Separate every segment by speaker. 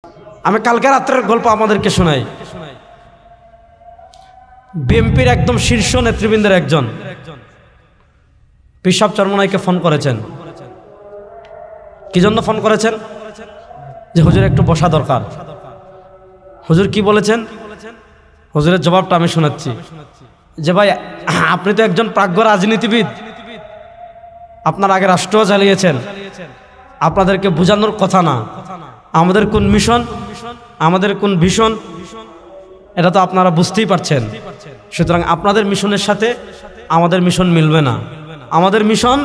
Speaker 1: আমি কালকে রাত্রের গল্প আমাদেরকে শোনাই। বিএনপির একদম শীর্ষ নেতৃবৃন্দের একজন পিসাব চরমনাইকে ফোন করেছেন। কি জন্য ফোন করেছেন? যে হুজুর একটু বসা দরকার। হুজুর কি বলেছেন? হুজুরের জবাবটা আমি শোনাচ্ছি যে ভাই, আপনি তো একজন প্রাজ্ঞ রাজনীতিবিদ, আপনার আগে রাষ্ট্র চালিয়েছেন, আপনাদেরকে বোঝানোর কথা না আমাদের কোন মিশন, আমাদের কোন ভিশন, এটা তো আপনারা বুঝতেই পারছেন। সুতরাং আপনাদের মিশনের সাথে আমাদের মিশন মিলবে না। আমাদের মিশন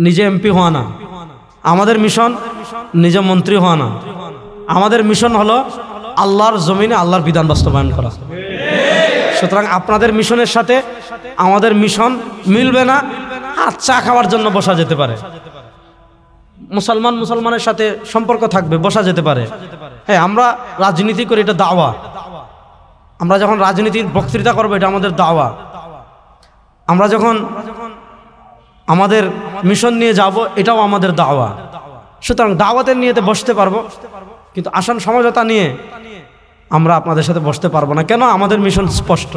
Speaker 1: নিজে এমপি হওয়া না, আমাদের মিশন নিজে মন্ত্রী হওয়া না, আমাদের মিশন হলো আল্লাহর জমিনে আল্লাহর বিধান বাস্তবায়ন করা। সুতরাং আপনাদের মিশনের সাথে আমাদের মিশন মিলবে না। আর চা খাওয়ার জন্য বসা যেতে পারে, মুসলমানের সাথে সম্পর্ক থাকবে, বসা যেতে পারে। হ্যাঁ, আমরা রাজনীতি করি, এটা দাওয়া। আমরা যখন রাজনীতির বক্তৃতা করবো, এটা আমাদের দাওয়া। আমরা যখন আমাদের মিশন নিয়ে যাব, এটাও আমাদের দাওয়া। সুতরাং দাওয়াতের নিয়েতে বসতে পারবো, কিন্তু আসন সমঝোতা নিয়ে আমরা আপনাদের সাথে বসতে পারবো না। কেন? আমাদের মিশন স্পষ্ট।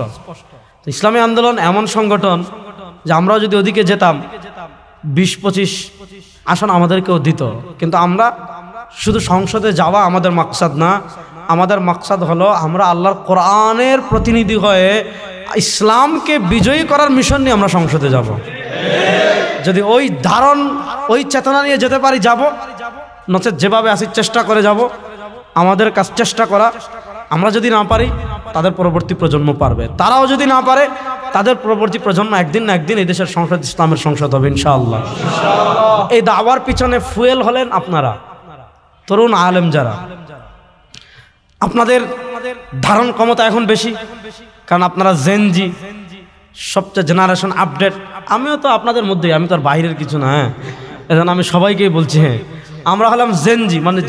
Speaker 1: ইসলামী আন্দোলন এমন সংগঠন যে আমরাও যদি ওদিকে যেতাম 20-25 আসন আমাদেরকেও দিত, কিন্তু আমরা শুধু সংসদে যাওয়া আমাদের মাকসাদ না। আমাদের মাকসাদ হলো আমরা আল্লাহর কোরআনের প্রতিনিধি হয়ে ইসলামকে বিজয়ী করার মিশন নিয়ে আমরা সংসদে যাব। যদি ওই ধারণ, ওই চেতনা নিয়ে যেতে পারি যাব, নচেত যেভাবে আসি চেষ্টা করে যাব। আমাদের কাজ চেষ্টা করা। আমরা যদি না পারি, তাদের পরবর্তী প্রজন্ম পারবে। তারাও যদি না পারে, তাদের পরবর্তী প্রজন্ম একদিন না একদিন এই দেশের সংসদ ইসলামের সংসদ হবে ইনশাআল্লাহ। এই দাওয়ার পিছনে ফুয়েল হলেন আপনারা, তরুণ আলেম যারা। আপনাদের ধারণ ক্ষমতা এখন বেশি, কারণ আপনারা জেনজি, সবচেয়ে জেনারেশন আপডেট। আমিও তো আপনাদের মধ্যেই, আমি তো আর বাইরের কিছু না। হ্যাঁ, এজন্য আমি সবাইকেই বলছি, হ্যাঁ, আমরা হলাম জেনজি, মানে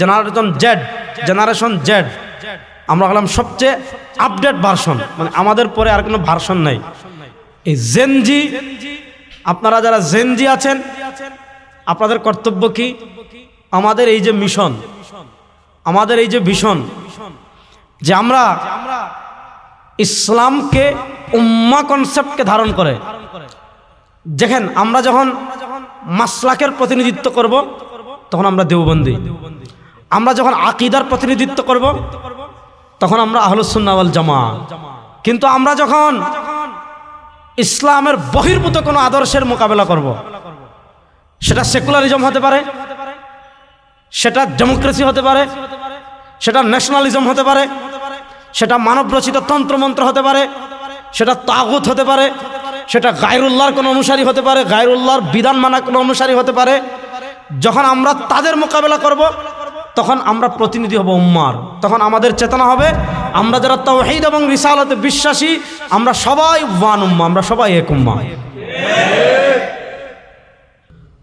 Speaker 1: জেনারেশন জেড। আমরা হলাম সবচেয়ে আপডেট ভার্সন, মানে আমাদের পরে আর কোনো ভার্সন নাই। এই জেনজি, আপনারা যারা জেনজি আছেন, আপনাদের কর্তব্য কি? আমাদের এই যে মিশন, আমাদের এই যে ভিশন, যে আমরা ইসলামকে উম্মাহ কনসেপ্টকে ধারণ করে, দেখেন আমরা যখন মাসলাকের প্রতিনিধিত্ব করব, তখন আমরা দেওবন্দি। আমরা যখন আকীদার প্রতিনিধিত্ব করব, তখন আমরা আহলুস সুন্নাহ ওয়াল জামাআহ। কিন্তু আমরা যখন ইসলামের বহির্ভূত কোনো আদর্শের মোকাবেলা করব, সেটা সেকুলারিজম হতে পারে, সেটা ডেমোক্রেসি হতে পারে, সেটা ন্যাশনালিজম হতে পারে, সেটা মানবরচিত তন্ত্রমন্ত্র হতে পারে, সেটা তাগুত হতে পারে, সেটা গায়রুল্লাহর কোনো অনুসারী হতে পারে, গায়রুল্লাহর বিধান মানা কোনো অনুসারী হতে পারে। যখন আমরা তাদের মোকাবেলা করব, তখন আমরা প্রতিনিধি হব উম্মার। তখন আমাদের চেতনা হবে, আমরা যারা তাওহীদ এবং রিসালাতে বিশ্বাসী, আমরা সবাই ওয়ান উম্মাহ, আমরা সবাই এক উম্মাহ।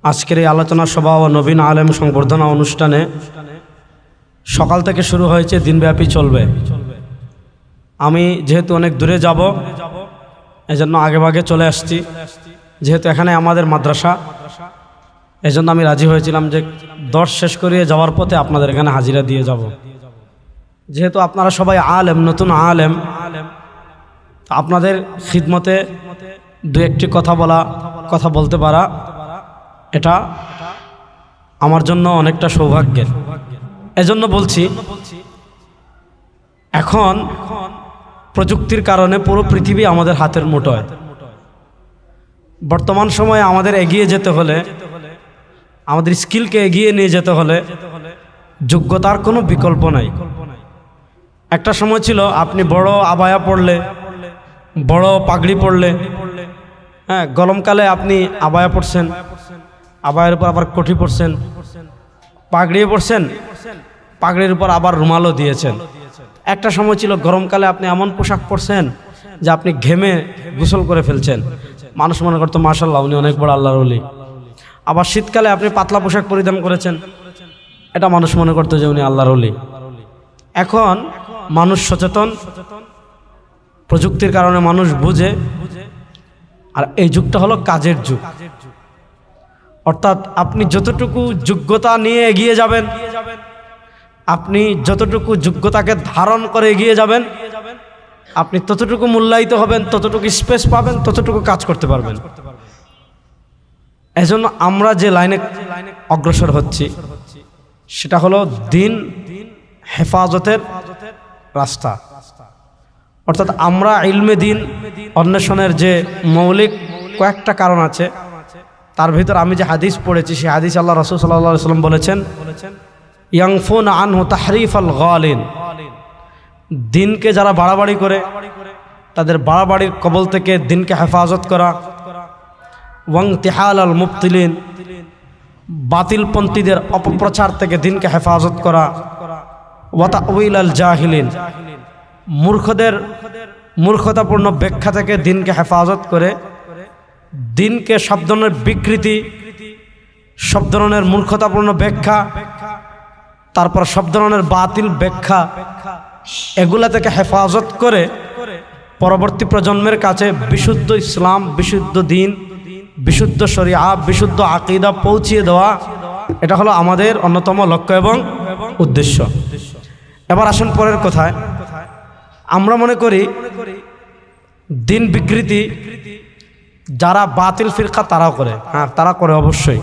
Speaker 1: আজকের এই আলোচনা সভা ও নবীন আলেম সংবর্ধনা অনুষ্ঠানে সকাল থেকে শুরু হয়েছে, দিনব্যাপী চলবে। আমি যেহেতু অনেক দূরে যাব, এজন্য আগেভাগে চলে আসছি। যেহেতু এখানে আমাদের মাদ্রাসা, এজন্য আমি রাজি হয়েছিলাম যে দর্শ শেষ করিয়ে যাওয়ার পথে আপনাদের এখানে হাজিরা দিয়ে যাব। যেহেতু আপনারা সবাই আলেম, নতুন আলেম, আপনাদের খিদমতে দু একটি কথা বলতে পারা, এটা আমার জন্য অনেকটা সৌভাগ্যের। এজন্য বলছি, এখন প্রযুক্তির কারণে পুরো পৃথিবী আমাদের হাতের মুঠোয়। বর্তমান সময়ে আমাদের এগিয়ে যেতে হলে, আমাদের স্কিলকে এগিয়ে নিয়ে যেতে হলে যোগ্যতার কোনো বিকল্প নাই। একটা সময় ছিল আপনি বড় আবায়া পড়লে, বড় পাগড়ি পড়লে, হ্যাঁ, গরমকালে আপনি আবায়া পড়ছেন, আবায়ের উপর আবার কোটি পড়ছেন, পাগড়িয়ে পড়ছেন, পাগড়ির উপর আবার রুমালও দিয়েছেন। একটা সময় ছিল গরমকালে আপনি এমন পোশাক পরছেন যে আপনি ঘেমে গোসল করে ফেলছেন, মানুষ মনে করতো মাশাআল্লাহ উনি অনেক বড় আল্লাহর ওলি। আবার শীতকালে আপনি পাতলা পোশাক পরিধান করেছেন, এটা মানুষ মনে করতো যে উনি আল্লাহর ওলি। এখন মানুষ সচেতন, প্রযুক্তির কারণে মানুষ বুঝে, আর এই যুগটা হলো কাজের যুগ। অর্থাৎ আপনি যতটুকু যোগ্যতা নিয়ে এগিয়ে যাবেন, আপনি যতটুকু যোগ্যতাকে ধারণ করে এগিয়ে যাবেন, আপনি ততটুকু মূল্যায়িত হবেন, ততটুকু স্পেস পাবেন, ততটুকু কাজ করতে পারবেন। এজন্য আমরা যে লাইনে অগ্রসর হচ্ছি সেটা হলো দিন হেফাজতের রাস্তা। অর্থাৎ আমরা ইলমে দিন অন্বেষণের যে মৌলিক কয়েকটা কারণ আছে, তার ভিতর আমি যে হাদিস পড়েছি সেই হাদিস আল্লাহ রাসূল সাল্লাল্লাহু আলাইহি ওয়াসাল্লাম বলেছেন, ইয়ানফুন আনহু তাহরিফ আল গালিন, দিনকে যারা বাড়াবাড়ি করে তাদের বাড়াবাড়ির কবল থেকে দিনকে হেফাজত করা, ওয়াংতিহাল আল মুবতিলিন, বাতিলপন্থীদের অপপ্রচার থেকে দিনকে হেফাজত করা, ওয়া তাউইল আল জাহিলিন, মূর্খদের মূর্খতাপূর্ণ ব্যাখ্যা থেকে দিনকে হেফাজত করে দিনকে সব ধরনের বিকৃতি, সব ধরনের মূর্খতাপূর্ণ ব্যাখ্যা, তারপর সব ধরনের বাতিল ব্যাখ্যা, এগুলা থেকে হেফাজত করে পরবর্তী প্রজন্মের কাছে বিশুদ্ধ ইসলাম, বিশুদ্ধ দিন, বিশুদ্ধ শরিয়া, বিশুদ্ধ আকীদা পৌঁছিয়ে দেওয়া, এটা হলো আমাদের অন্যতম লক্ষ্য এবং উদ্দেশ্য। এবার আসুন পরের কথায়। আমরা মনে করি দিন বিকৃতি যারা বাতিল ফিরকা তারাও করে, হ্যাঁ তারা করে অবশ্যই।